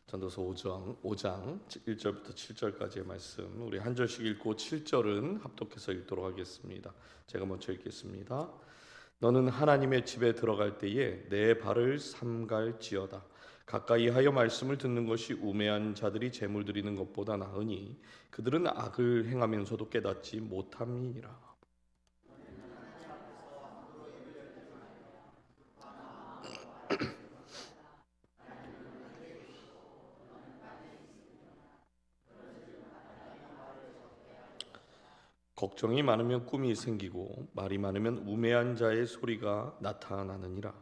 전도서 5장 1절부터 7절까지의 말씀, 우리 한 절씩 읽고 7절은 합독해서 읽도록 하겠습니다. 제가 먼저 읽겠습니다. 너는 하나님의 집에 들어갈 때에 내 발을 삼갈지어다. 가까이 하여 말씀을 듣는 것이 우매한 자들이 제물 드리는 것보다 나으니 그들은 악을 행하면서도 깨닫지 못함이니라. 걱정이 많으면 꿈이 생기고 말이 많으면 우매한 자의 소리가 나타나느니라.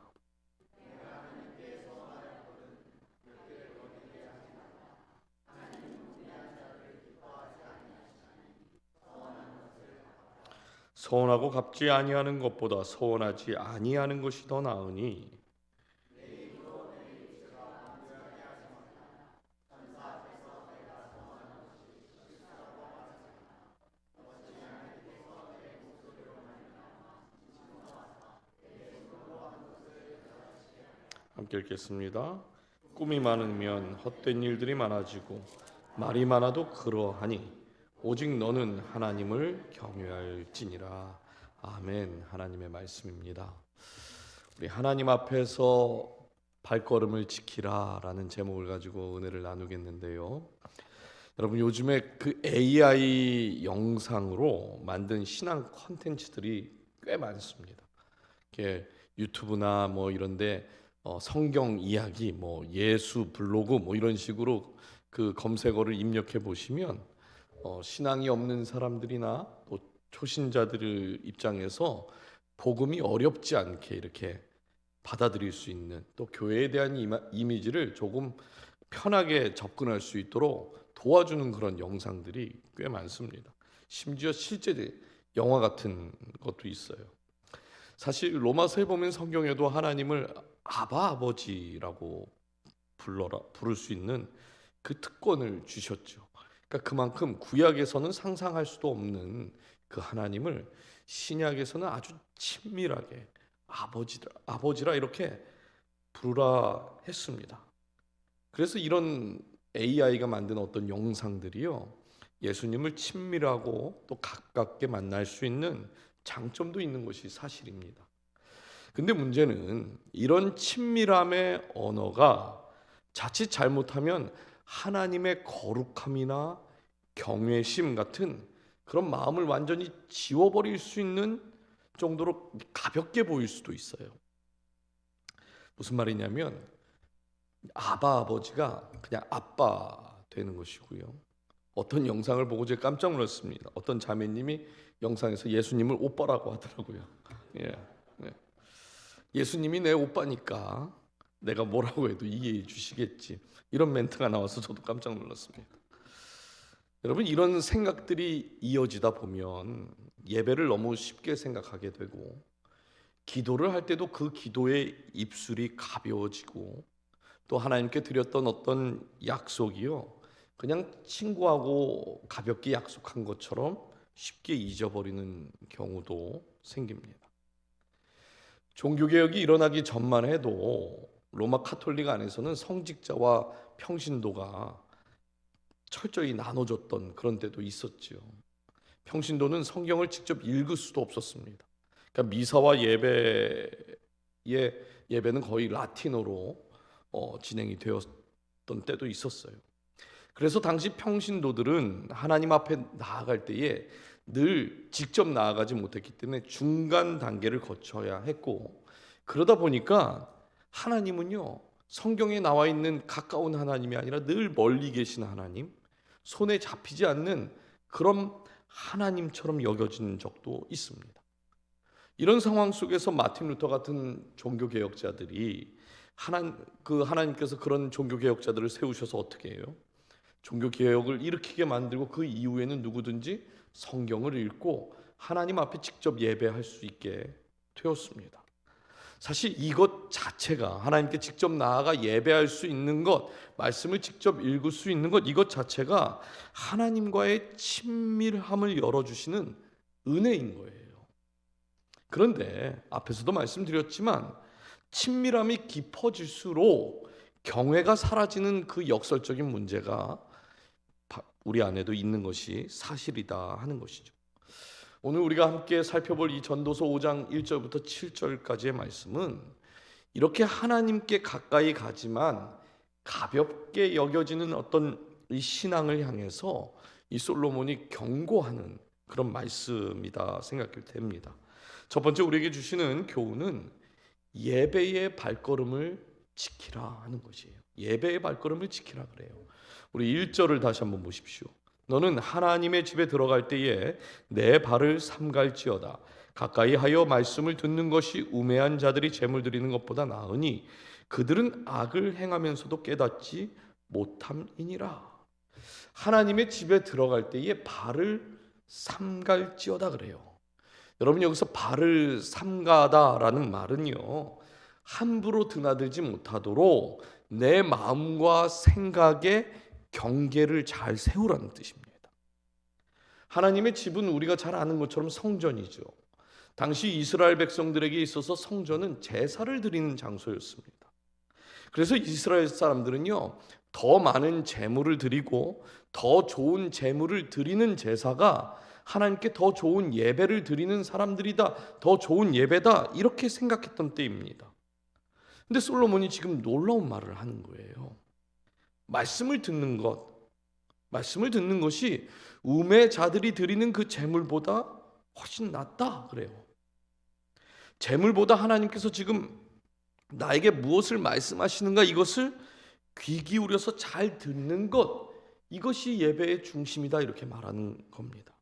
서원하고 갚지 아니하는 것보다 서원하지 아니하는 것이 더 나으니 함께 읽겠습니다. 꿈이 많으면 헛된 일들이 많아지고 말이 많아도 그러하니 오직 너는 하나님을 경외할지니라. 아멘. 하나님의 말씀입니다. 우리 하나님 앞에서 발걸음을 지키라라는 제목을 가지고 은혜를 나누겠는데요. 여러분, 요즘에 그 AI 영상으로 만든 신앙 콘텐츠들이 꽤 많습니다. 이렇게 유튜브나 뭐 이런데 성경 이야기, 뭐 예수 블로그 뭐 이런 식으로 그 검색어를 입력해 보시면 신앙이 없는 사람들이나 또 초신자들 입장에서 복음이 어렵지 않게 이렇게 받아들일 수 있는, 또 교회에 대한 이미지를 조금 편하게 접근할 수 있도록 도와주는 그런 영상들이 꽤 많습니다. 심지어 실제 영화 같은 것도 있어요. 사실 로마서에 보면 성경에도 하나님을 아바 아버지라고 부를 수 있는 그 특권을 주셨죠. 그러니까 그만큼 구약에서는 상상할 수도 없는 그 하나님을 신약에서는 아주 친밀하게 아버지라 이렇게 부르라 했습니다. 그래서 이런 AI가 만든 어떤 영상들이요, 예수님을 친밀하고 또 가깝게 만날 수 있는 장점도 있는 것이 사실입니다. 근데 문제는 이런 친밀함의 언어가 자칫 잘못하면 하나님의 거룩함이나 경외심 같은 그런 마음을 완전히 지워버릴 수 있는 정도로 가볍게 보일 수도 있어요. 무슨 말이냐면 아바 아버지가 그냥 아빠 되는 것이고요. 어떤 영상을 보고 제가 깜짝 놀랐습니다. 어떤 자매님이 영상에서 예수님을 오빠라고 하더라고요. 예. 예수님이 내 오빠니까 내가 뭐라고 해도 이해해 주시겠지, 이런 멘트가 나와서 저도 깜짝 놀랐습니다. 여러분, 이런 생각들이 이어지다 보면 예배를 너무 쉽게 생각하게 되고, 기도를 할 때도 그 기도의 입술이 가벼워지고, 또 하나님께 드렸던 어떤 약속이요, 그냥 친구하고 가볍게 약속한 것처럼 쉽게 잊어버리는 경우도 생깁니다. 종교개혁이 일어나기 전만 해도 로마 카톨릭 안에서는 성직자와 평신도가 철저히 나눠졌던 그런 때도 있었죠. 평신도는 성경을 직접 읽을 수도 없었습니다. 그러니까 미사와 예배는 거의 라틴어로 진행이 되었던 때도 있었어요. 그래서 당시 평신도들은 하나님 앞에 나아갈 때에 늘 직접 나아가지 못했기 때문에 중간 단계를 거쳐야 했고, 그러다 보니까 하나님은요, 성경에 나와 있는 가까운 하나님이 아니라 늘 멀리 계신 하나님, 손에 잡히지 않는 그런 하나님처럼 여겨지는 적도 있습니다. 이런 상황 속에서 마틴 루터 같은 종교개혁자들이 하나님께서 그런 종교개혁자들을 세우셔서 어떻게 해요? 종교개혁을 일으키게 만들고 그 이후에는 누구든지 성경을 읽고 하나님 앞에 직접 예배할 수 있게 되었습니다. 사실 이것 자체가, 하나님께 직접 나아가 예배할 수 있는 것, 말씀을 직접 읽을 수 있는 것, 이것 자체가 하나님과의 친밀함을 열어주시는 은혜인 거예요. 그런데 앞에서도 말씀드렸지만 친밀함이 깊어질수록 경외가 사라지는 그 역설적인 문제가 우리 안에도 있는 것이 사실이다 하는 것이죠. 오늘 우리가 함께 살펴볼 이 전도서 5장 1절부터 7절까지의 말씀은 이렇게 하나님께 가까이 가지만 가볍게 여겨지는 어떤 이 신앙을 향해서 이 솔로몬이 경고하는 그런 말씀이다 생각이 됩니다. 첫 번째 우리에게 주시는 교훈은 예배의 발걸음을 지키라 하는 것이에요. 예배의 발걸음을 지키라 그래요. 우리 1절을 다시 한번 보십시오. 너는 하나님의 집에 들어갈 때에 내 발을 삼갈지어다. 가까이 하여 말씀을 듣는 것이 우매한 자들이 제물 드리는 것보다 나으니 그들은 악을 행하면서도 깨닫지 못함이니라. 하나님의 집에 들어갈 때에 발을 삼갈지어다 그래요. 여러분, 여기서 발을 삼가다라는 말은요, 함부로 드나들지 못하도록 내 마음과 생각에 경계를 잘 세우라는 뜻입니다. 하나님의 집은 우리가 잘 아는 것처럼 성전이죠. 당시 이스라엘 백성들에게 있어서 성전은 제사를 드리는 장소였습니다. 그래서 이스라엘 사람들은요, 더 많은 제물을 드리고 더 좋은 제물을 드리는 제사가 하나님께 더 좋은 예배를 드리는 사람들이다, 더 좋은 예배다, 이렇게 생각했던 때입니다. 근데 솔로몬이 지금 놀라운 말을 하는 거예요. 말씀을 듣는 것이 우매자들이 드리는 그 제물보다 훨씬 낫다 그래요. 제물보다 하나님께서 지금 나에게 무엇을 말씀하시는가, 이것을 귀 기울여서 잘 듣는 것, 이것이 예배의 중심이다, 이렇게 말하는 겁니다.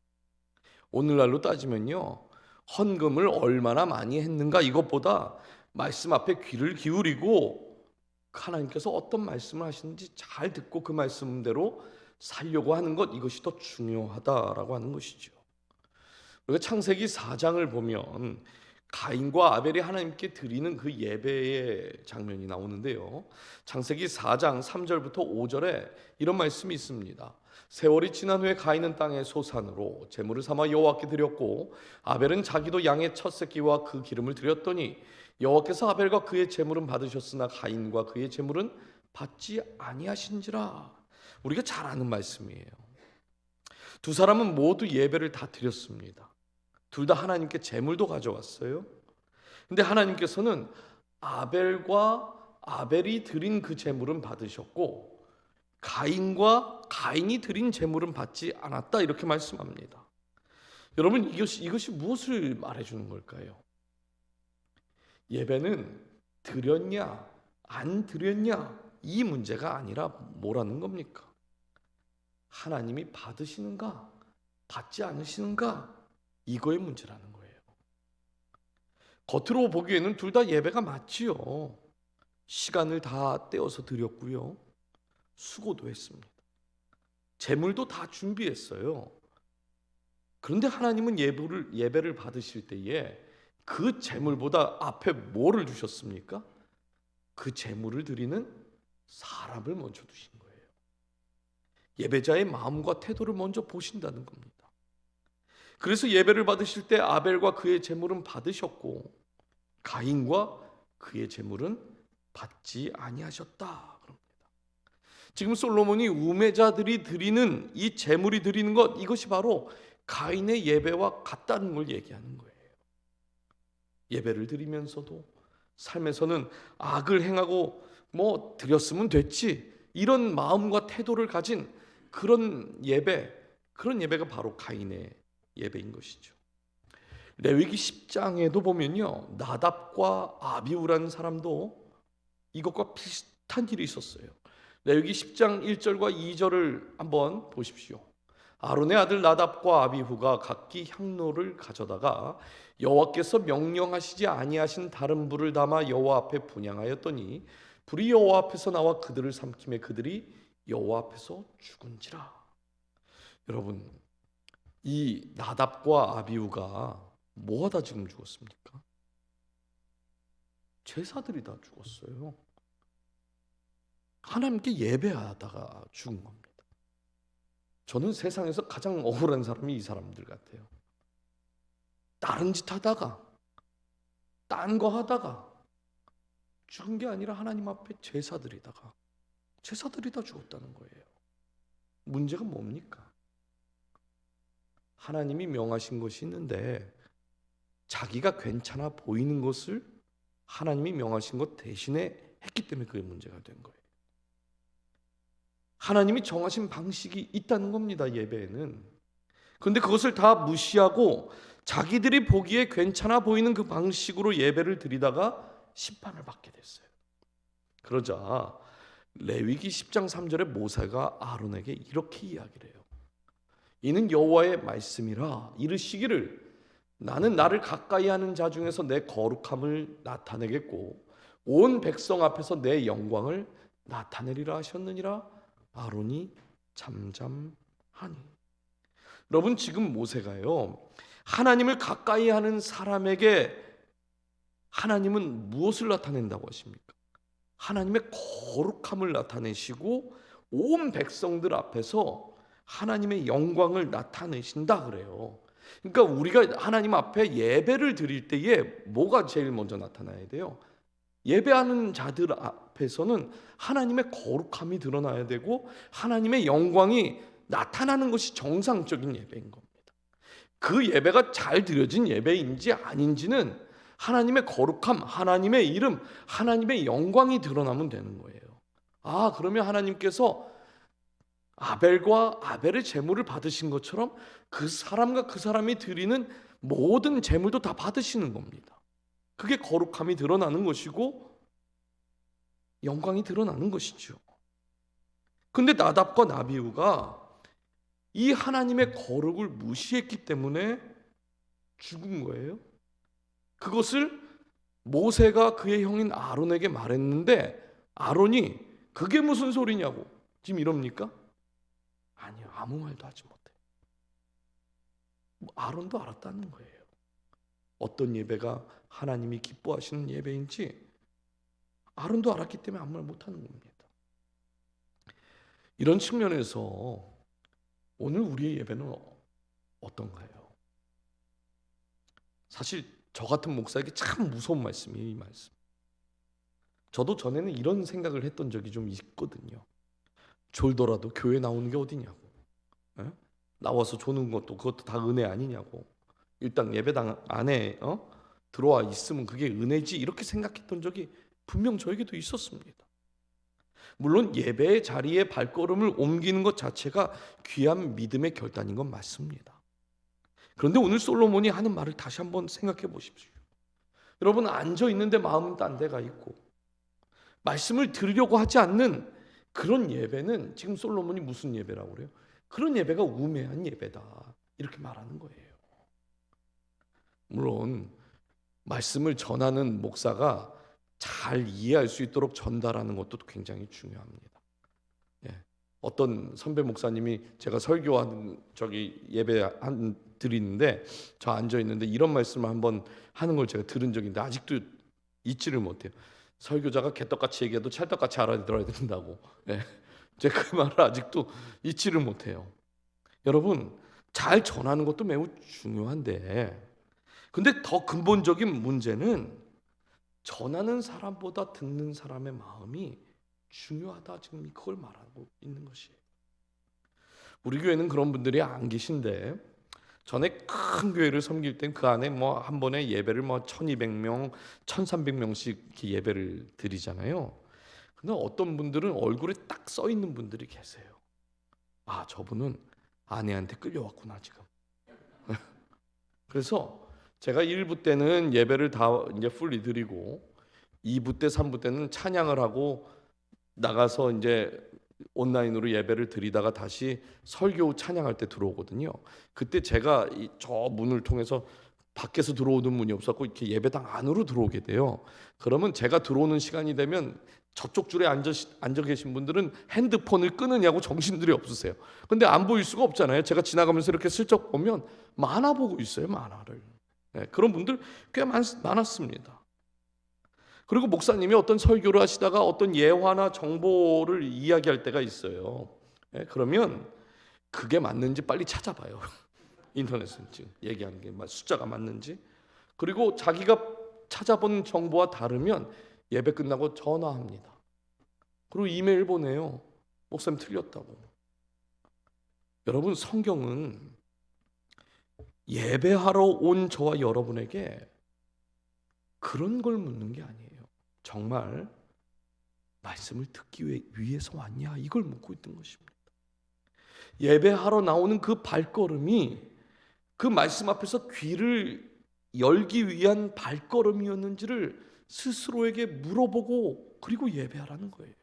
오늘날로 따지면요, 헌금을 얼마나 많이 했는가, 이것보다 말씀 앞에 귀를 기울이고 하나님께서 어떤 말씀을 하시는지 잘 듣고 그 말씀대로 살려고 하는 것, 이것이 더 중요하다라고 하는 것이죠. 우리가 창세기 4장을 보면 가인과 아벨이 하나님께 드리는 그 예배의 장면이 나오는데요, 창세기 4장 3절부터 5절에 이런 말씀이 있습니다. 세월이 지난 후에 가인은 땅의 소산으로 제물을 삼아 여호와께 드렸고 아벨은 자기도 양의 첫 새끼와 그 기름을 드렸더니 여호와께서 아벨과 그의 제물은 받으셨으나 가인과 그의 제물은 받지 아니하신지라. 우리가 잘 아는 말씀이에요. 두 사람은 모두 예배를 다 드렸습니다. 둘 다 하나님께 제물도 가져왔어요. 근데 하나님께서는 아벨이 드린 그 제물은 받으셨고 가인과 가인이 드린 제물은 받지 않았다, 이렇게 말씀합니다. 여러분, 이것이 무엇을 말해주는 걸까요? 예배는 드렸냐 안 드렸냐, 이 문제가 아니라 뭐라는 겁니까? 하나님이 받으시는가 받지 않으시는가, 이거의 문제라는 거예요. 겉으로 보기에는 둘 다 예배가 맞지요. 시간을 다 떼어서 드렸고요, 수고도 했습니다. 제물도 다 준비했어요. 그런데 하나님은 예배를 받으실 때에 그 제물보다 앞에 뭐를 주셨습니까? 그 제물을 드리는 사람을 먼저 두신 거예요. 예배자의 마음과 태도를 먼저 보신다는 겁니다. 그래서 예배를 받으실 때 아벨과 그의 제물은 받으셨고 가인과 그의 제물은 받지 아니하셨다 그럽니다. 지금 솔로몬이 우매자들이 드리는 이 제물이 드리는 것, 이것이 바로 가인의 예배와 같다는 걸 얘기하는 거예요. 예배를 드리면서도 삶에서는 악을 행하고 드렸으면 됐지, 이런 마음과 태도를 가진 그런 예배가 바로 가인의 예배인 것이죠. 레위기 10장에도 보면요, 나답과 아비후라는 사람도 이것과 비슷한 일이 있었어요. 레위기 10장 1절과 2절을 한번 보십시오. 아론의 아들 나답과 아비후가 각기 향로를 가져다가 여호와께서 명령하시지 아니하신 다른 불을 담아 여호와 앞에 분향하였더니 불이 여호와 앞에서 나와 그들을 삼키매 그들이 여호와 앞에서 죽은지라. 여러분, 이 나답과 아비후가 뭐하다 지금 죽었습니까? 제사들이 다 죽었어요. 하나님께 예배하다가 죽은 겁니다. 저는 세상에서 가장 억울한 사람이 이 사람들 같아요. 다른 짓 하다가, 딴 거 하다가 죽은 게 아니라 하나님 앞에 제사드리다 죽었다는 거예요. 문제가 뭡니까? 하나님이 명하신 것이 있는데 자기가 괜찮아 보이는 것을 하나님이 명하신 것 대신에 했기 때문에 그게 문제가 된 거예요. 하나님이 정하신 방식이 있다는 겁니다, 예배에는. 그런데 그것을 다 무시하고 자기들이 보기에 괜찮아 보이는 그 방식으로 예배를 드리다가 심판을 받게 됐어요. 그러자 레위기 10장 3절에 모세가 아론에게 이렇게 이야기를 해요. 이는 여호와의 말씀이라 이르시기를 나는 나를 가까이 하는 자 중에서 내 거룩함을 나타내겠고 온 백성 앞에서 내 영광을 나타내리라 하셨느니라. 아론이 잠잠하니. 여러분, 지금 모세가요, 하나님을 가까이 하는 사람에게 하나님은 무엇을 나타낸다고 하십니까? 하나님의 거룩함을 나타내시고 온 백성들 앞에서 하나님의 영광을 나타내신다 그래요. 그러니까 우리가 하나님 앞에 예배를 드릴 때에 뭐가 제일 먼저 나타나야 돼요? 예배하는 자들 앞에서는 하나님의 거룩함이 드러나야 되고 하나님의 영광이 나타나는 것이 정상적인 예배인 겁니다. 그 예배가 잘 드려진 예배인지 아닌지는 하나님의 거룩함, 하나님의 이름, 하나님의 영광이 드러나면 되는 거예요. 아, 그러면 하나님께서 아벨과 아벨의 제물을 받으신 것처럼 그 사람과 그 사람이 드리는 모든 제물도 다 받으시는 겁니다. 그게 거룩함이 드러나는 것이고 영광이 드러나는 것이죠. 근데 나답과 나비우가 이 하나님의 거룩을 무시했기 때문에 죽은 거예요. 그것을 모세가 그의 형인 아론에게 말했는데 아론이 그게 무슨 소리냐고 지금 이럽니까? 아니요, 아무 말도 하지 못해. 아론도 알았다는 거예요. 어떤 예배가 하나님이 기뻐하시는 예배인지 아론도 알았기 때문에 아무 말 못하는 겁니다. 이런 측면에서 오늘 우리의 예배는 어떤가요? 사실 저 같은 목사에게 참 무서운 말씀이에요, 이 말씀. 저도 전에는 이런 생각을 했던 적이 좀 있거든요. 졸더라도 교회 나오는 게 어디냐고. 에? 나와서 조는 것도 그것도 다 은혜 아니냐고. 일단 예배당 안에 들어와 있으면 그게 은혜지 이렇게 생각했던 적이 분명 저에게도 있었습니다. 물론 예배의 자리에 발걸음을 옮기는 것 자체가 귀한 믿음의 결단인 건 맞습니다. 그런데 오늘 솔로몬이 하는 말을 다시 한번 생각해 보십시오. 여러분, 앉아 있는데 마음은 딴 데가 있고 말씀을 들으려고 하지 않는 그런 예배는 지금 솔로몬이 무슨 예배라고 그래요? 그런 예배가 우매한 예배다 이렇게 말하는 거예요. 물론 말씀을 전하는 목사가 잘 이해할 수 있도록 전달하는 것도 굉장히 중요합니다. 예. 어떤 선배 목사님이 제가 설교하는 예배 드리는데 저 앉아 있는데 이런 말씀을 한번 하는 걸 제가 들은 적이 있는데 아직도 잊지를 못해요. 설교자가 개떡같이 얘기해도 찰떡같이 알아들어야 된다고. 예. 제가 그 말을 아직도 잊지를 못해요. 여러분, 잘 전하는 것도 매우 중요한데 근데 더 근본적인 문제는 전하는 사람보다 듣는 사람의 마음이 중요하다. 지금 그걸 말하고 있는 것이에요. 우리 교회는 그런 분들이 안 계신데 전에 큰 교회를 섬길 땐 그 안에 한 번에 예배를 1200명, 1300명씩 예배를 드리잖아요. 근데 어떤 분들은 얼굴에 딱 써 있는 분들이 계세요. 아, 저분은 아내한테 끌려왔구나 지금. 그래서 제가 1부 때는 예배를 다 이제 풀리 드리고 2부 때 3부 때는 찬양을 하고 나가서 이제 온라인으로 예배를 드리다가 다시 설교 찬양할 때 들어오거든요. 그때 제가 저 문을 통해서 밖에서 들어오는 문이 없었고 이렇게 예배당 안으로 들어오게 돼요. 그러면 제가 들어오는 시간이 되면 저쪽 줄에 앉아 계신 분들은 핸드폰을 끄느냐고 정신들이 없으세요. 근데 안 보일 수가 없잖아요. 제가 지나가면서 이렇게 슬쩍 보면 만화 보고 있어요, 만화를. 네, 그런 분들 꽤 많았습니다. 그리고 목사님이 어떤 설교를 하시다가 어떤 예화나 정보를 이야기할 때가 있어요. 네, 그러면 그게 맞는지 빨리 찾아봐요. 인터넷에 지금 얘기하는 게 숫자가 맞는지. 그리고 자기가 찾아본 정보와 다르면 예배 끝나고 전화합니다. 그리고 이메일 보내요. 목사님 틀렸다고. 여러분, 성경은 예배하러 온 저와 여러분에게 그런 걸 묻는 게 아니에요. 정말 말씀을 듣기 위해서 왔냐? 이걸 묻고 있던 것입니다. 예배하러 나오는 그 발걸음이 그 말씀 앞에서 귀를 열기 위한 발걸음이었는지를 스스로에게 물어보고 그리고 예배하라는 거예요.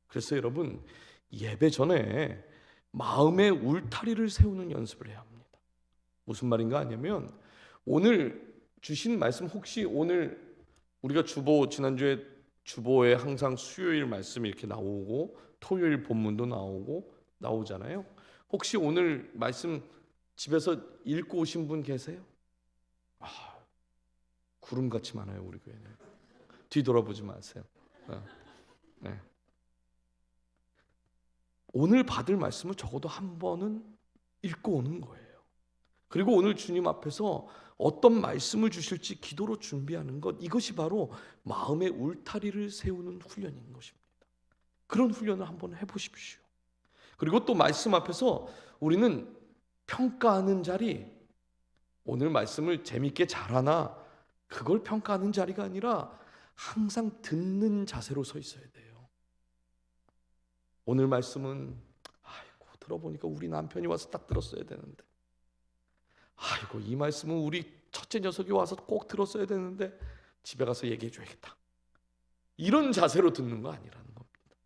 그래서 여러분, 예배 전에 마음의 울타리를 세우는 연습을 해야 합니다. 무슨 말인가 하냐면, 오늘 주신 말씀, 혹시 오늘 우리가 지난주에 주보에 항상 수요일 말씀이 이렇게 나오고 토요일 본문도 나오잖아요. 혹시 오늘 말씀 집에서 읽고 오신 분 계세요? 구름같이 많아요, 우리 교회는. 뒤돌아보지 마세요. 네. 오늘 받을 말씀을 적어도 한 번은 읽고 오는 거예요. 그리고 오늘 주님 앞에서 어떤 말씀을 주실지 기도로 준비하는 것, 이것이 바로 마음의 울타리를 세우는 훈련인 것입니다. 그런 훈련을 한번 해보십시오. 그리고 또 말씀 앞에서 우리는 평가하는 자리, 오늘 말씀을 재밌게 잘하나 그걸 평가하는 자리가 아니라 항상 듣는 자세로 서 있어야 돼요. 오늘 말씀은 들어보니까 우리 남편이 와서 딱 들었어야 되는데, 이 말씀은 우리 첫째 녀석이 와서 꼭 들었어야 되는데 집에 가서 얘기해 줘야겠다. 이런 자세로 듣는 거 아니라는 겁니다.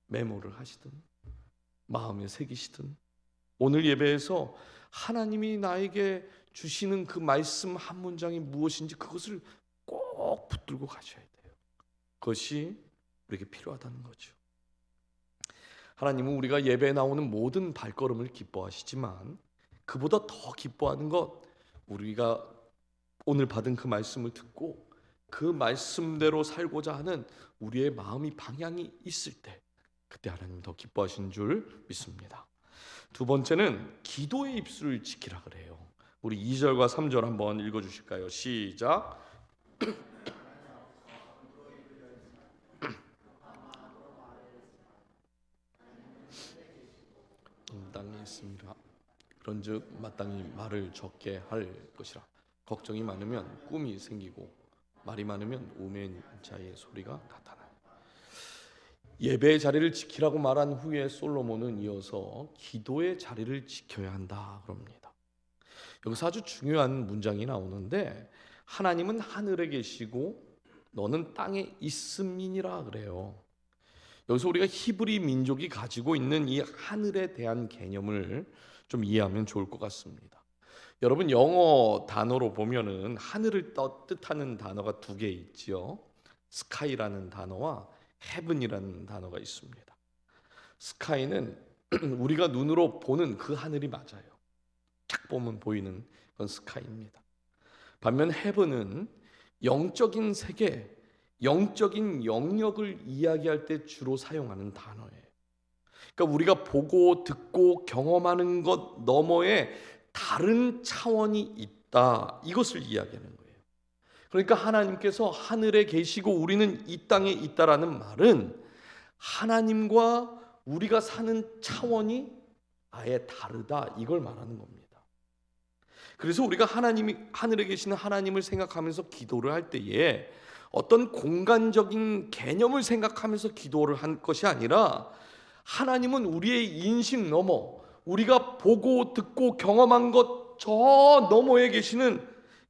메모를 하시든 마음에 새기시든, 오늘 예배에서 하나님이 나에게 주시는 그 말씀 한 문장이 무엇인지 그것을 꼭 붙들고 가셔야 돼요. 그것이 우리에게 필요하다는 거죠. 하나님은 우리가 예배에 나오는 모든 발걸음을 기뻐하시지만 그보다 더 기뻐하는 것, 우리가 오늘 받은 그 말씀을 듣고 그 말씀대로 살고자 하는 우리의 마음이 방향이 있을 때, 그때 하나님 더 기뻐하시는 줄 믿습니다. 두 번째는 기도의 입술을 지키라 그래요. 우리 2절과 3절 한번 읽어주실까요? 시작. 땅에 있습니다. 그런즉 마땅히 말을 적게 할 것이라. 걱정이 많으면 꿈이 생기고 말이 많으면 우매인 자의 소리가 나타나요. 예배의 자리를 지키라고 말한 후에 솔로몬은 이어서 기도의 자리를 지켜야 한다 그럽니다. 여기서 아주 중요한 문장이 나오는데, 하나님은 하늘에 계시고 너는 땅에 있음이니라 그래요. 여기서 우리가 히브리 민족이 가지고 있는 이 하늘에 대한 개념을 좀 이해하면 좋을 것 같습니다. 여러분, 영어 단어로 보면은 하늘을 뜻하는 단어가 두 개 있지요. 스카이라는 단어와 헤븐이라는 단어가 있습니다. 스카이는 우리가 눈으로 보는 그 하늘이 맞아요. 딱 보면 보이는 건 스카이입니다. 반면 헤븐은 영적인 세계, 영적인 영역을 이야기할 때 주로 사용하는 단어예요. 그러니까 우리가 보고 듣고 경험하는 것 너머에 다른 차원이 있다, 이것을 이야기하는 거예요. 그러니까 하나님께서 하늘에 계시고 우리는 이 땅에 있다라는 말은 하나님과 우리가 사는 차원이 아예 다르다, 이걸 말하는 겁니다. 그래서 우리가 하늘에 계시는 하나님을 생각하면서 기도를 할 때에 어떤 공간적인 개념을 생각하면서 기도를 한 것이 아니라, 하나님은 우리의 인식 넘어, 우리가 보고 듣고 경험한 것 저 너머에 계시는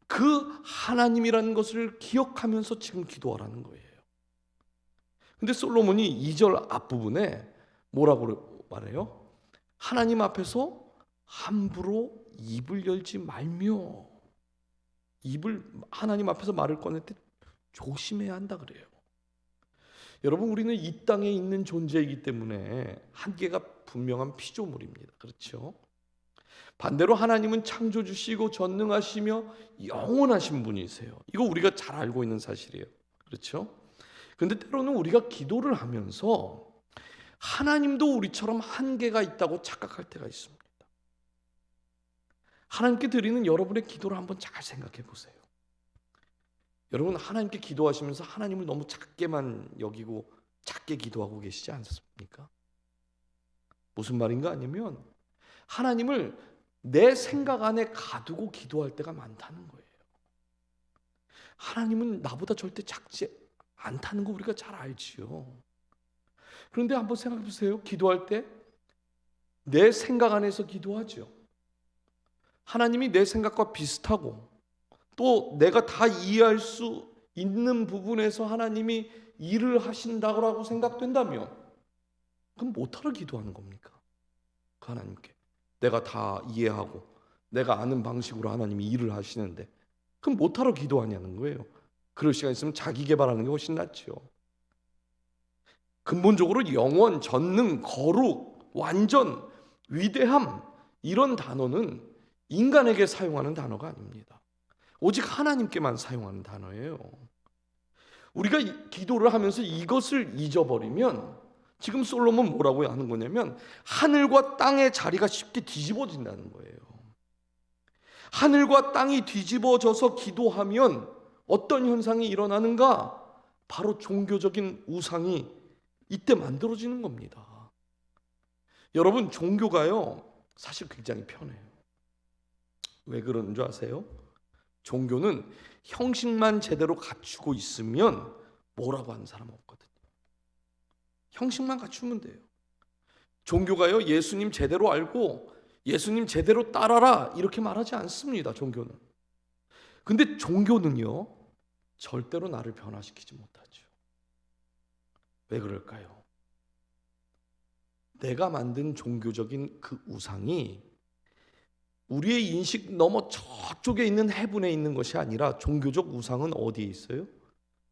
그 하나님이라는 것을 기억하면서 지금 기도하라는 거예요. 근데 솔로몬이 2절 앞부분에 뭐라고 말해요? 하나님 앞에서 함부로 입을 열지 말며, 하나님 앞에서 말을 꺼낼 때 조심해야 한다 그래요. 여러분, 우리는 이 땅에 있는 존재이기 때문에 한계가 분명한 피조물입니다. 그렇죠? 반대로 하나님은 창조주시고 전능하시며 영원하신 분이세요. 이거 우리가 잘 알고 있는 사실이에요. 그렇죠? 그런데 때로는 우리가 기도를 하면서 하나님도 우리처럼 한계가 있다고 착각할 때가 있습니다. 하나님께 드리는 여러분의 기도를 한번 잘 생각해 보세요. 여러분, 하나님께 기도하시면서 하나님을 너무 작게만 여기고 작게 기도하고 계시지 않습니까? 무슨 말인가 하냐면 하나님을 내 생각 안에 가두고 기도할 때가 많다는 거예요. 하나님은 나보다 절대 작지 않다는 거 우리가 잘 알지요. 그런데 한번 생각해 보세요. 기도할 때 내 생각 안에서 기도하죠. 하나님이 내 생각과 비슷하고 또 내가 다 이해할 수 있는 부분에서 하나님이 일을 하신다고 생각된다면 그럼 못하러 기도하는 겁니까? 그 하나님께 내가 다 이해하고 내가 아는 방식으로 하나님이 일을 하시는데 그럼 못하러 기도하냐는 거예요. 그럴 시간 있으면 자기 개발하는 게 훨씬 낫죠. 근본적으로 영원, 전능, 거룩, 완전, 위대함 이런 단어는 인간에게 사용하는 단어가 아닙니다. 오직 하나님께만 사용하는 단어예요. 우리가 기도를 하면서 이것을 잊어버리면 지금 솔로몬 뭐라고 하는 거냐면 하늘과 땅의 자리가 쉽게 뒤집어진다는 거예요. 하늘과 땅이 뒤집어져서 기도하면 어떤 현상이 일어나는가? 바로 종교적인 우상이 이때 만들어지는 겁니다. 여러분, 종교가요 사실 굉장히 편해요. 왜 그러는 줄 아세요? 종교는 형식만 제대로 갖추고 있으면 뭐라고 하는 사람 없거든요. 형식만 갖추면 돼요. 종교가요 예수님 제대로 알고 예수님 제대로 따라라 이렇게 말하지 않습니다. 종교는. 근데 종교는요 절대로 나를 변화시키지 못하죠. 왜 그럴까요? 내가 만든 종교적인 그 우상이 우리의 인식 넘어 저쪽에 있는 해분에 있는 것이 아니라 종교적 우상은 어디에 있어요?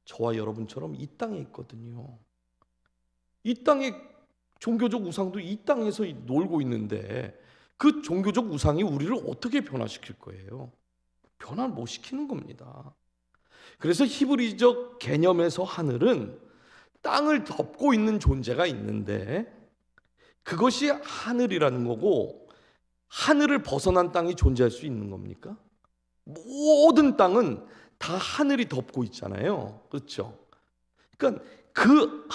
저와 여러분처럼 이 땅에 있거든요. 이 땅에 종교적 우상도 이 땅에서 놀고 있는데 그 종교적 우상이 우리를 어떻게 변화시킬 거예요? 변화 못 시키는 겁니다. 그래서 히브리적 개념에서 하늘은 땅을 덮고 있는 존재가 있는데 그것이 하늘이라는 거고 하늘을 벗어난 땅이 존재할 수 있는 겁니까? 모든 땅은 다 하늘이 덮고 있잖아요. 그렇죠? 그러니까 그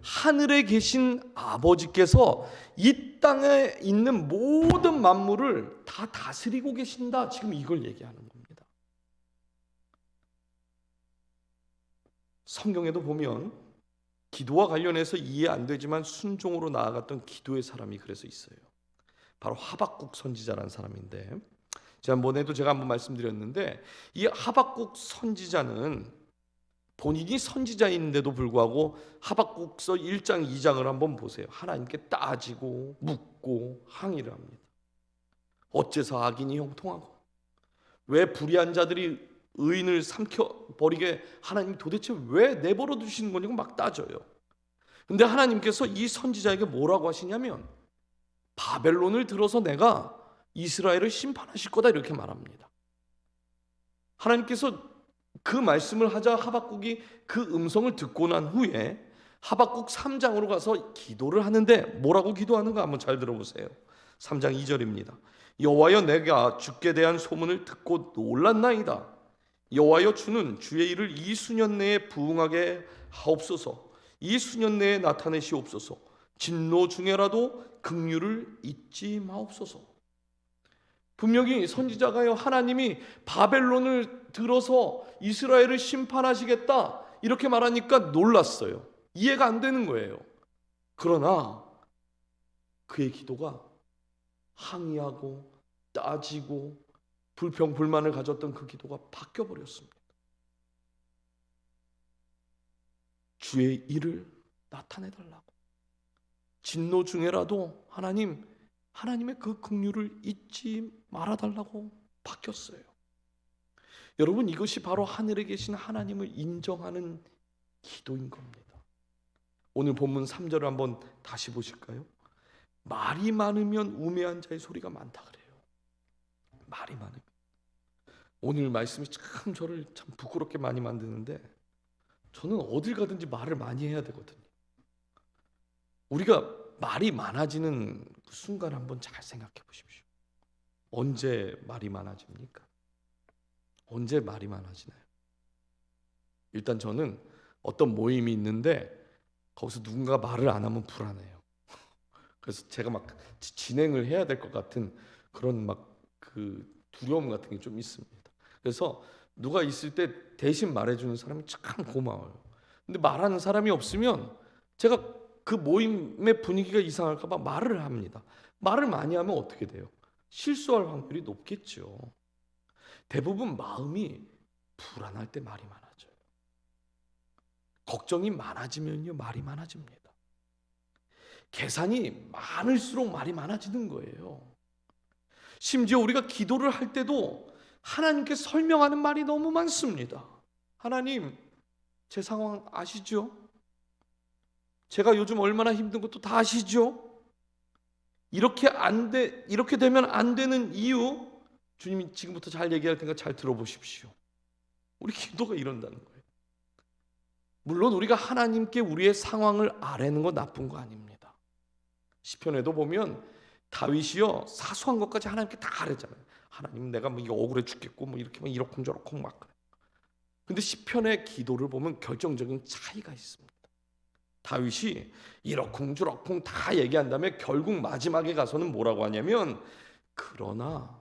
하늘에 계신 아버지께서 이 땅에 있는 모든 만물을 다 다스리고 계신다. 지금 이걸 얘기하는 겁니다. 성경에도 보면 기도와 관련해서 이해 안 되지만 순종으로 나아갔던 기도의 사람이 그래서 있어요. 바로 하박국 선지자라는 사람인데 지난번에도 제가 한번 말씀드렸는데 이 하박국 선지자는 본인이 선지자인데도 불구하고 하박국서 1장 2장을 한번 보세요. 하나님께 따지고 묻고 항의를 합니다. 어째서 악인이 형통하고 왜 불의한 자들이 의인을 삼켜버리게 하나님 도대체 왜 내버려 두시는 거냐고 막 따져요. 근데 하나님께서 이 선지자에게 뭐라고 하시냐면 바벨론을 들어서 내가 이스라엘을 심판하실 거다 이렇게 말합니다. 하나님께서 그 말씀을 하자 하박국이 그 음성을 듣고 난 후에 하박국 3장으로 가서 기도를 하는데 뭐라고 기도하는가 한번 잘 들어보세요. 3장 2절입니다. 여호와여 내가 주께 대한 소문을 듣고 놀랐나이다. 여호와여 주는 주의 일을 이 수년 내에 부응하게 하옵소서. 이 수년 내에 나타내시옵소서. 진노 중에라도 긍휼을 잊지 마옵소서. 분명히 선지자가요 하나님이 바벨론을 들어서 이스라엘을 심판하시겠다 이렇게 말하니까 놀랐어요. 이해가 안 되는 거예요. 그러나 그의 기도가 항의하고 따지고 불평 불만을 가졌던 그 기도가 바뀌어 버렸습니다. 주의 일을 나타내 달라고. 진노 중에라도 하나님의 그 긍휼을 잊지 말아 달라고 바뀌었어요. 여러분, 이것이 바로 하늘에 계신 하나님을 인정하는 기도인 겁니다. 오늘 본문 3절을 한번 다시 보실까요? 말이 많으면 우매한 자의 소리가 많다 그래요. 말이 많으면. 오늘 말씀이 참 저를 참 부끄럽게 많이 만드는데 저는 어딜 가든지 말을 많이 해야 되거든요. 우리가 말이 많아지는 그 순간 한번 잘 생각해 보십시오. 언제 말이 많아집니까? 언제 말이 많아지나요? 일단 저는 어떤 모임이 있는데 거기서 누군가 말을 안 하면 불안해요. 그래서 제가 막 진행을 해야 될 것 같은 그런 막 그 두려움 같은 게 좀 있습니다. 그래서 누가 있을 때 대신 말해주는 사람이 참 고마워요. 근데 말하는 사람이 없으면 제가 그 모임의 분위기가 이상할까 봐 말을 합니다. 말을 많이 하면 어떻게 돼요? 실수할 확률이 높겠죠. 대부분 마음이 불안할 때 말이 많아져요. 걱정이 많아지면요, 말이 많아집니다. 계산이 많을수록 말이 많아지는 거예요. 심지어 우리가 기도를 할 때도 하나님께 설명하는 말이 너무 많습니다. 하나님, 제 상황 아시죠? 제가 요즘 얼마나 힘든 것도 다 아시죠? 이렇게 되면 안 되는 이유, 주님이 지금부터 잘 얘기할 테니까 잘 들어보십시오. 우리 기도가 이런다는 거예요. 물론 우리가 하나님께 우리의 상황을 아뢰는 건 나쁜 거 아닙니다. 시편에도 보면 다윗이요, 사소한 것까지 하나님께 다 아뢰잖아요. 하나님, 내가 뭐 이거 억울해 죽겠고 뭐 이렇게 막 이러쿵저러쿵 막 그래. 근데 시편의 기도를 보면 결정적인 차이가 있습니다. 다윗이 이러쿵저러쿵 다 얘기한 다음에 결국 마지막에 가서는 뭐라고 하냐면, 그러나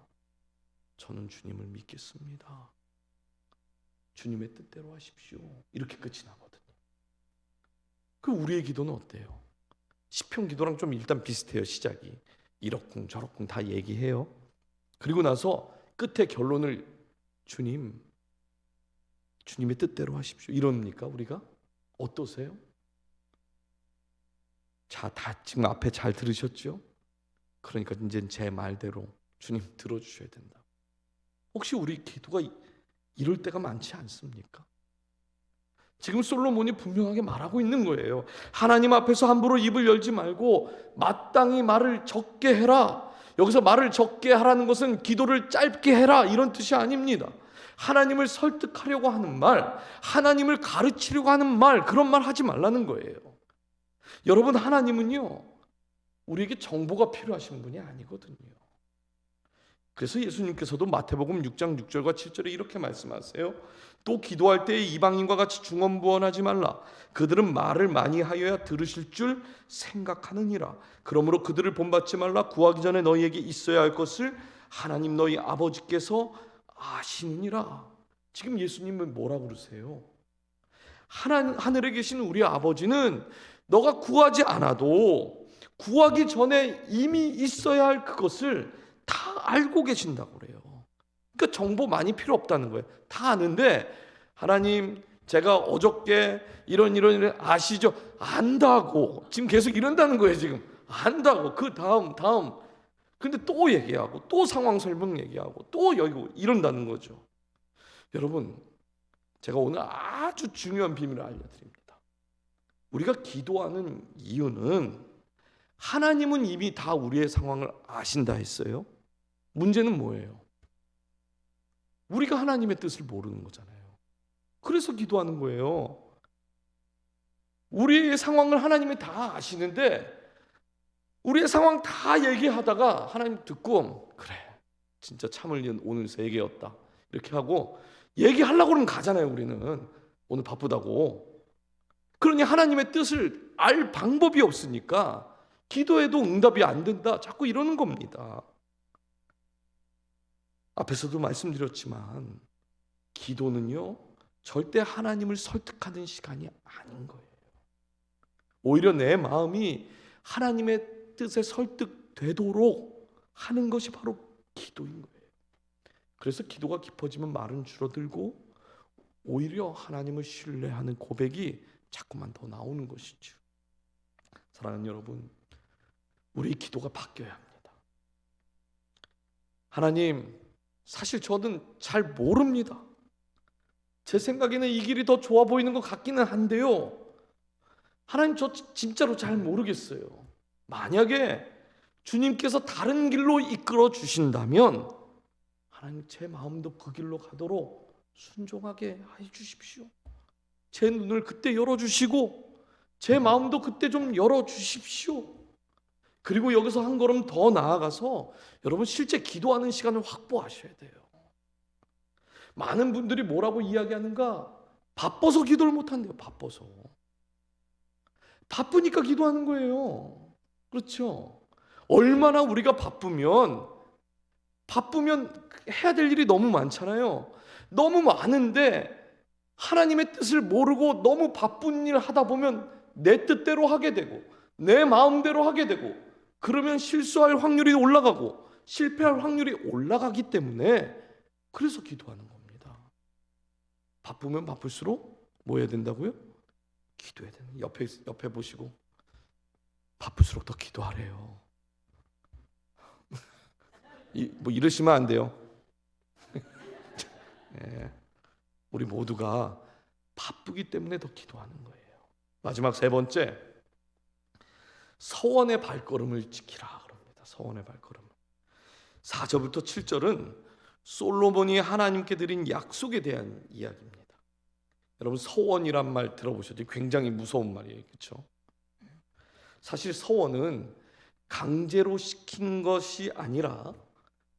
저는 주님을 믿겠습니다. 주님의 뜻대로 하십시오. 이렇게 끝이 나거든요. 그 우리의 기도는 어때요? 시편 기도랑 좀 일단 비슷해요. 시작이 이러쿵 저러쿵 다 얘기해요. 그리고 나서 끝에 결론을 주님의 뜻대로 하십시오. 이럽니까 우리가? 어떠세요? 자, 다 지금 앞에 잘 들으셨죠? 그러니까 이제 제 말대로 주님 들어주셔야 된다. 혹시 우리 기도가 이럴 때가 많지 않습니까? 지금 솔로몬이 분명하게 말하고 있는 거예요. 하나님 앞에서 함부로 입을 열지 말고 마땅히 말을 적게 해라. 여기서 말을 적게 하라는 것은 기도를 짧게 해라 이런 뜻이 아닙니다. 하나님을 설득하려고 하는 말, 하나님을 가르치려고 하는 말, 그런 말 하지 말라는 거예요. 여러분, 하나님은요, 우리에게 정보가 필요하신 분이 아니거든요. 그래서 예수님께서도 마태복음 6장 6절과 7절에 이렇게 말씀하세요. 또 기도할 때에 이방인과 같이 중언부언하지 말라. 그들은 말을 많이 하여야 들으실 줄 생각하느니라. 그러므로 그들을 본받지 말라. 구하기 전에 너희에게 있어야 할 것을 하나님 너희 아버지께서 아시느니라. 지금 예수님은 뭐라고 그러세요? 하늘에 계신 우리 아버지는 너가 구하지 않아도 구하기 전에 이미 있어야 할 그것을 다 알고 계신다고 그래요. 그러니까 정보 많이 필요 없다는 거예요. 다 아는데, 하나님 제가 어저께 이런 아시죠? 안다고 지금 계속 이런다는 거예요. 지금 안다고. 그 다음 근데 또 얘기하고 또 상황 설명 얘기하고 또 여기 이런다는 거죠. 여러분, 제가 오늘 아주 중요한 비밀을 알려드립니다. 우리가 기도하는 이유는 하나님은 이미 다 우리의 상황을 아신다 했어요. 문제는 뭐예요? 우리가 하나님의 뜻을 모르는 거잖아요. 그래서 기도하는 거예요. 우리의 상황을 하나님이 다 아시는데 우리의 상황 다 얘기하다가 하나님 듣고, 그래 진짜 참을 오늘 3개였다 이렇게 하고 얘기하려고 그러면 가잖아요. 우리는 오늘 바쁘다고. 그러니 하나님의 뜻을 알 방법이 없으니까 기도해도 응답이 안 된다 자꾸 이러는 겁니다. 앞에서도 말씀드렸지만 기도는요 절대 하나님을 설득하는 시간이 아닌 거예요. 오히려 내 마음이 하나님의 뜻에 설득되도록 하는 것이 바로 기도인 거예요. 그래서 기도가 깊어지면 말은 줄어들고 오히려 하나님을 신뢰하는 고백이 자꾸만 더 나오는 것이죠. 사랑하는 여러분, 우리 기도가 바뀌어야 합니다. 하나님, 사실 저는 잘 모릅니다. 제 생각에는 이 길이 더 좋아 보이는 것 같기는 한데요, 하나님 저 진짜로 잘 모르겠어요. 만약에 주님께서 다른 길로 이끌어 주신다면 하나님 제 마음도 그 길로 가도록 순종하게 해 주십시오. 제 눈을 그때 열어주시고 제 마음도 그때 좀 열어주십시오. 그리고 여기서 한 걸음 더 나아가서 여러분 실제 기도하는 시간을 확보하셔야 돼요. 많은 분들이 뭐라고 이야기하는가? 바빠서 기도를 못 한대요. 바빠서. 바쁘니까 기도하는 거예요. 그렇죠? 얼마나 우리가 바쁘면 해야 될 일이 너무 많잖아요. 너무 많은데 하나님의 뜻을 모르고 너무 바쁜 일 하다 보면 내 뜻대로 하게 되고 내 마음대로 하게 되고, 그러면 실수할 확률이 올라가고 실패할 확률이 올라가기 때문에 그래서 기도하는 겁니다. 바쁘면 바쁠수록 뭐 해야 된다고요? 기도해야 되는. 옆에 보시고 바쁠수록 더 기도하래요. 뭐 이러시면 안 돼요. 네, 우리 모두가 바쁘기 때문에 더 기도하는 거예요. 마지막 세 번째, 서원의 발걸음을 지키라 그럽니다. 서원의 발걸음. 4절부터 7절은 솔로몬이 하나님께 드린 약속에 대한 이야기입니다. 여러분, 서원이란 말 들어보셨죠? 굉장히 무서운 말이에요. 그렇죠? 사실 서원은 강제로 시킨 것이 아니라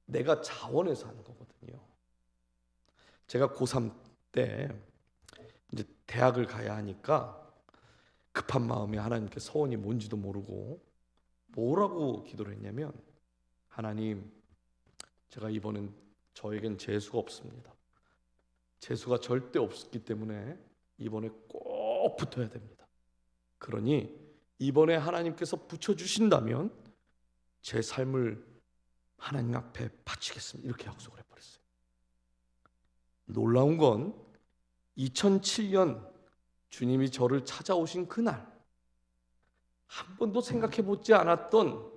내가 자원해서 하는 거거든요. 제가 고3 때 이제 대학을 가야 하니까 급한 마음에 하나님께 서원이 뭔지도 모르고 뭐라고 기도를 했냐면, 하나님, 제가 이번엔 저에겐 재수가 없습니다. 재수가 절대 없기 때문에 이번에 꼭 붙어야 됩니다. 그러니 이번에 하나님께서 붙여주신다면 제 삶을 하나님 앞에 바치겠습니다. 이렇게 약속을 해버렸어요. 놀라운 건 2007년 주님이 저를 찾아오신 그날, 한 번도 생각해보지 않았던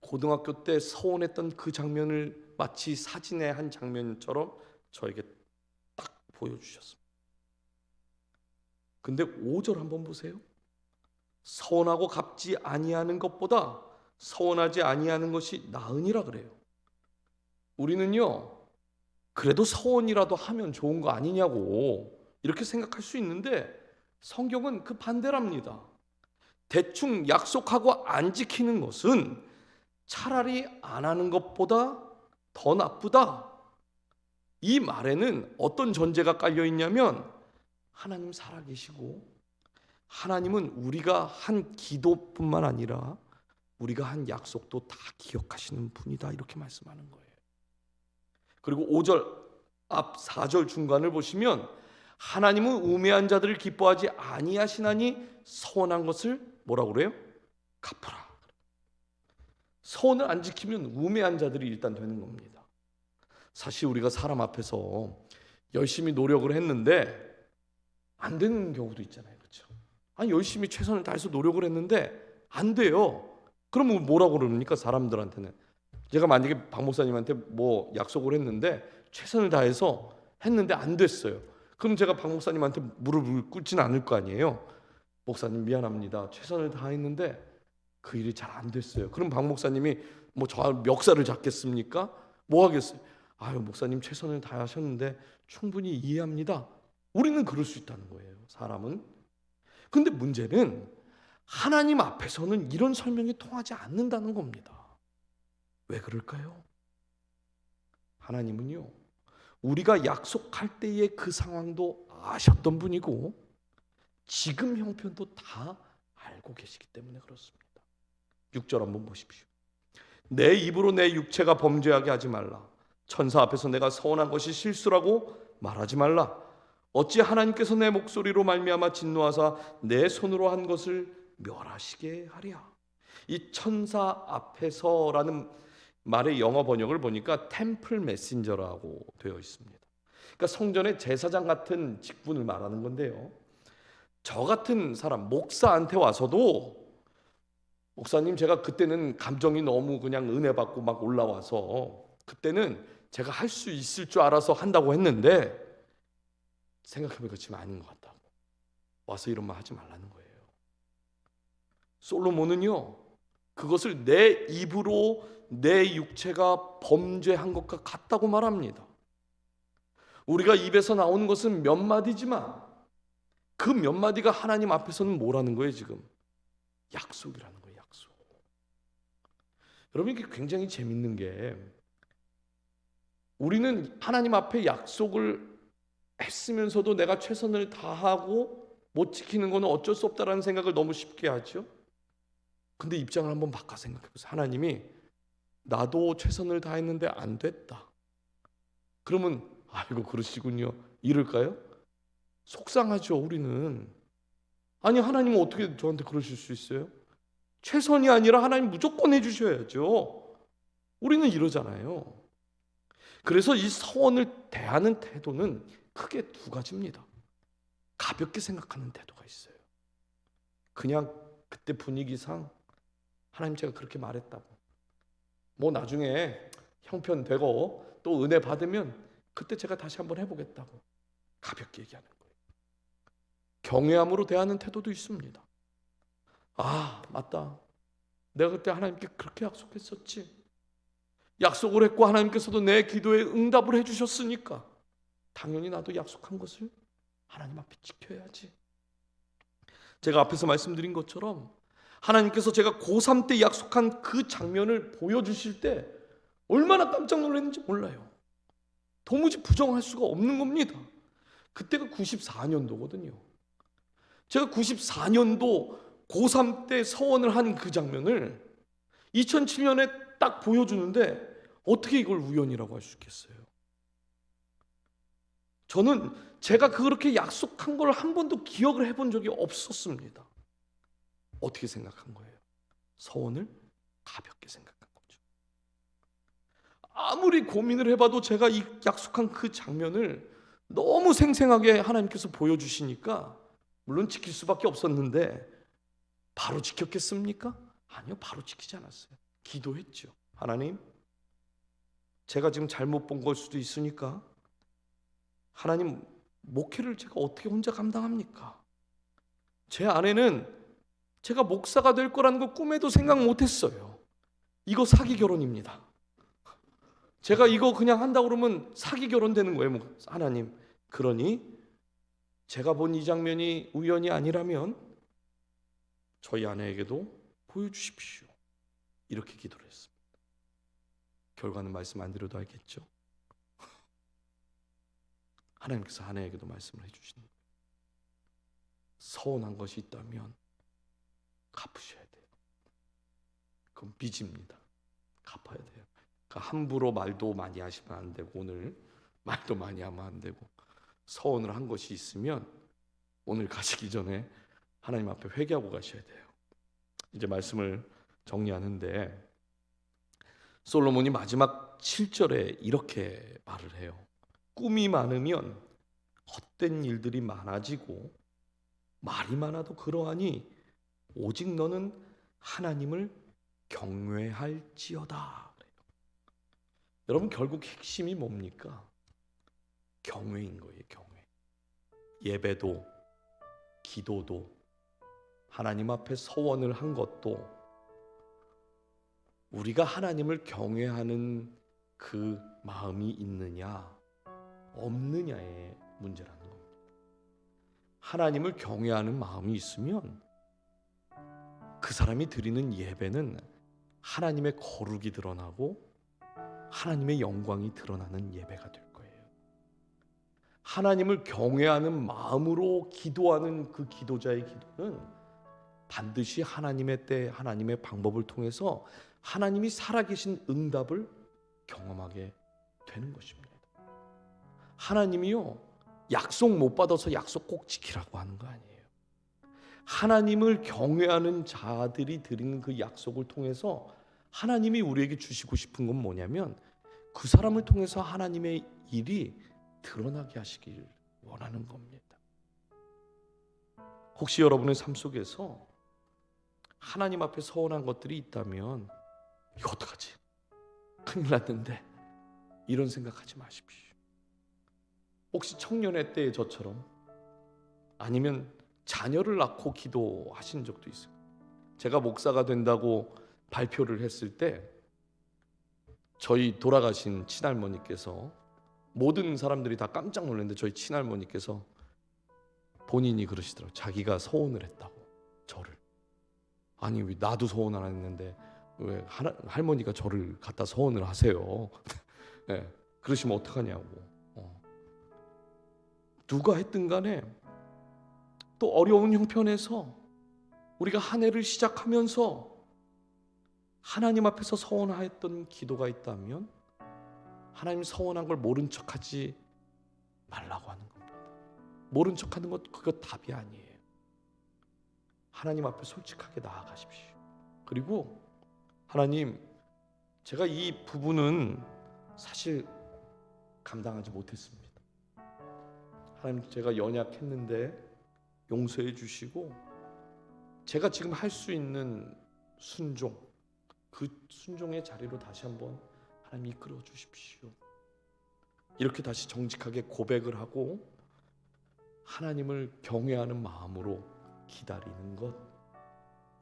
고등학교 때 서원했던 그 장면을 마치 사진의 한 장면처럼 저에게 딱 보여주셨습니다. 근데 5절 한번 보세요. 서원하고 갚지 아니하는 것보다 서원하지 아니하는 것이 나으니라 그래요. 우리는요, 그래도 서원이라도 하면 좋은 거 아니냐고 이렇게 생각할 수 있는데 성경은 그 반대랍니다. 대충 약속하고 안 지키는 것은 차라리 안 하는 것보다 더 나쁘다. 이 말에는 어떤 전제가 깔려 있냐면, 하나님 살아계시고 하나님은 우리가 한 기도뿐만 아니라 우리가 한 약속도 다 기억하시는 분이다, 이렇게 말씀하는 거예요. 그리고 5절 앞 4절 중간을 보시면, 하나님은 우매한 자들을 기뻐하지 아니하시나니 서원한 것을 뭐라고 그래요? 갚으라. 서원을 안 지키면 우매한 자들이 일단 되는 겁니다. 사실 우리가 사람 앞에서 열심히 노력을 했는데 안 되는 경우도 있잖아요. 그렇죠? 아니, 열심히 최선을 다해서 노력을 했는데 안 돼요. 그러면 뭐라고 그럽니까? 사람들한테는. 제가 만약에 박 목사님한테 뭐 약속을 했는데 최선을 다해서 했는데 안 됐어요. 그럼 제가 박 목사님한테 무릎을 꿇지는 않을 거 아니에요. 목사님 미안합니다. 최선을 다했는데 그 일이 잘 안 됐어요. 그럼 박 목사님이 뭐 저 멱살을 잡겠습니까? 뭐 하겠어요? 아유, 목사님 최선을 다하셨는데 충분히 이해합니다. 우리는 그럴 수 있다는 거예요, 사람은. 근데 문제는 하나님 앞에서는 이런 설명이 통하지 않는다는 겁니다. 왜 그럴까요? 하나님은요, 우리가 약속할 때의 그 상황도 아셨던 분이고 지금 형편도 다 알고 계시기 때문에 그렇습니다. 6절 한번 보십시오. 내 입으로 내 육체가 범죄하게 하지 말라. 천사 앞에서 내가 서원한 것이 실수라고 말하지 말라. 어찌 하나님께서 내 목소리로 말미암아 진노하사 내 손으로 한 것을 멸하시게 하랴. 이 천사 앞에서라는 말의 영어 번역을 보니까 템플 메신저라고 되어 있습니다. 그러니까 성전의 제사장 같은 직분을 말하는 건데요, 저 같은 사람 목사한테 와서도, 목사님 제가 그때는 감정이 너무 그냥 은혜 받고 막 올라와서 그때는 제가 할 수 있을 줄 알아서 한다고 했는데 생각해보니까 지금 아닌 것 같다고, 와서 이런 말 하지 말라는 거예요. 솔로몬은요, 그것을 내 입으로 내 육체가 범죄한 것과 같다고 말합니다. 우리가 입에서 나오는 것은 몇 마디지만 그 몇 마디가 하나님 앞에서는 뭐라는 거예요? 지금 약속이라는 거예요. 약속. 여러분, 이게 굉장히 재밌는 게, 우리는 하나님 앞에 약속을 애쓰면서도 내가 최선을 다하고 못 지키는 건 어쩔 수 없다라는 생각을 너무 쉽게 하죠. 근데 입장을 한번 바꿔 생각해 보세요. 하나님이 나도 최선을 다했는데 안 됐다. 그러면 아이고 그러시군요. 이럴까요? 속상하죠, 우리는. 아니, 하나님은 어떻게 저한테 그러실 수 있어요? 최선이 아니라 하나님 무조건 해주셔야죠. 우리는 이러잖아요. 그래서 이 서원을 대하는 태도는 크게 두 가지입니다. 가볍게 생각하는 태도가 있어요. 그냥 그때 분위기상 하나님 제가 그렇게 말했다고, 뭐 나중에 형편되고 또 은혜 받으면 그때 제가 다시 한번 해보겠다고 가볍게 얘기하는 거예요. 경외함으로 대하는 태도도 있습니다. 아, 맞다. 내가 그때 하나님께 그렇게 약속했었지. 약속을 했고 하나님께서도 내 기도에 응답을 해주셨으니까 당연히 나도 약속한 것을 하나님 앞에 지켜야지. 제가 앞에서 말씀드린 것처럼 하나님께서 제가 고3 때 약속한 그 장면을 보여주실 때 얼마나 깜짝 놀랐는지 몰라요. 도무지 부정할 수가 없는 겁니다. 그때가 94년도거든요. 제가 94년도 고3 때 서원을 한 그 장면을 2007년에 딱 보여주는데 어떻게 이걸 우연이라고 할 수 있겠어요? 저는 제가 그렇게 약속한 걸 한 번도 기억을 해본 적이 없었습니다. 어떻게 생각한 거예요? 서원을 가볍게 생각한 거죠. 아무리 고민을 해봐도 제가 이 약속한 그 장면을 너무 생생하게 하나님께서 보여주시니까 물론 지킬 수밖에 없었는데 바로 지켰겠습니까? 아니요, 바로 지키지 않았어요. 기도했죠. 하나님, 제가 지금 잘못 본 걸 수도 있으니까 하나님, 목회를 제가 어떻게 혼자 감당합니까? 제 아내는 제가 목사가 될 거라는 걸 꿈에도 생각 못했어요. 이거 사기 결혼입니다. 제가 이거 그냥 한다 그러면 사기 결혼 되는 거예요. 하나님, 그러니 제가 본 이 장면이 우연이 아니라면 저희 아내에게도 보여주십시오. 이렇게 기도를 했습니다. 결과는 말씀 안 드려도 알겠죠? 하나님께서 아내에게도 말씀을 해주시는 거예요. 서운한 것이 있다면 갚으셔야 돼요. 그건 빚입니다. 갚아야 돼요. 그러니까 함부로 말도 많이 하시면 안 되고, 오늘 말도 많이 하면 안 되고, 서운을 한 것이 있으면 오늘 가시기 전에 하나님 앞에 회개하고 가셔야 돼요. 이제 말씀을 정리하는데 솔로몬이 마지막 7절에 이렇게 말을 해요. 꿈이 많으면 헛된 일들이 많아지고 말이 많아도 그러하니 오직 너는 하나님을 경외할지어다. 여러분, 결국 핵심이 뭡니까? 경외인 거예요. 경외. 예배도 기도도 하나님 앞에 서원을 한 것도 우리가 하나님을 경외하는 그 마음이 있느냐 없느냐의 문제라는 겁니다. 하나님을 경외하는 마음이 있으면 그 사람이 드리는 예배는 하나님의 거룩이 드러나고 하나님의 영광이 드러나는 예배가 될 거예요. 하나님을 경외하는 마음으로 기도하는 그 기도자의 기도는 반드시 하나님의 때, 하나님의 방법을 통해서 하나님이 살아계신 응답을 경험하게 되는 것입니다. 하나님이요, 약속 못 받아서 약속 꼭 지키라고 하는 거 아니에요. 하나님을 경외하는 자들이 드리는 그 약속을 통해서 하나님이 우리에게 주시고 싶은 건 뭐냐면 그 사람을 통해서 하나님의 일이 드러나게 하시길 원하는 겁니다. 혹시 여러분의 삶 속에서 하나님 앞에 서운한 것들이 있다면 이거 어떡하지? 큰일 났는데 이런 생각하지 마십시오. 혹시 청년의 때의 저처럼 아니면 자녀를 낳고 기도하신 적도 있어요. 제가 목사가 된다고 발표를 했을 때 저희 돌아가신 친할머니께서, 모든 사람들이 다 깜짝 놀랐는데 저희 친할머니께서 본인이 그러시더라고요. 자기가 서운을 했다고, 저를. 아니, 왜 나도 서운 안 했는데 왜 할머니가 저를 갖다 서운을 하세요. 네, 그러시면 어떡하냐고. 누가 했든 간에 또 어려운 형편에서 우리가 한 해를 시작하면서 하나님 앞에서 서원하였던 기도가 있다면 하나님 서원한 걸 모른 척하지 말라고 하는 겁니다. 모른 척하는 것 그거 답이 아니에요. 하나님 앞에 솔직하게 나아가십시오. 그리고 하나님, 제가 이 부분은 사실 감당하지 못했습니다. 하나님, 제가 연약했는데 용서해 주시고 제가 지금 할 수 있는 순종, 그 순종의 자리로 다시 한번 하나님 이끌어 주십시오. 이렇게 다시 정직하게 고백을 하고 하나님을 경외하는 마음으로 기다리는 것,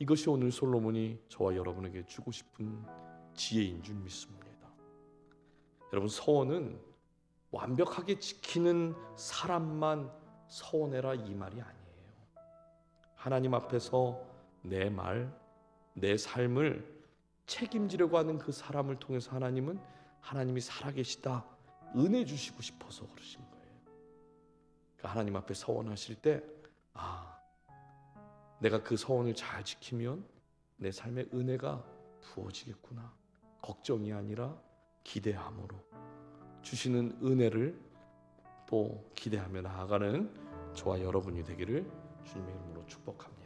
이것이 오늘 솔로몬이 저와 여러분에게 주고 싶은 지혜인 줄 믿습니다. 여러분, 서원은 완벽하게 지키는 사람만 서원해라 이 말이 아니에요. 하나님 앞에서 내 말, 내 삶을 책임지려고 하는 그 사람을 통해서 하나님은 하나님이 살아계시다 은혜 주시고 싶어서 그러신 거예요. 그러니까 하나님 앞에 서원하실 때 내가 그 서원을 잘 지키면 내 삶에 은혜가 부어지겠구나, 걱정이 아니라 기대함으로 주시는 은혜를 또 기대하며 나아가는 저와 여러분이 되기를 주님의 이름으로 축복합니다.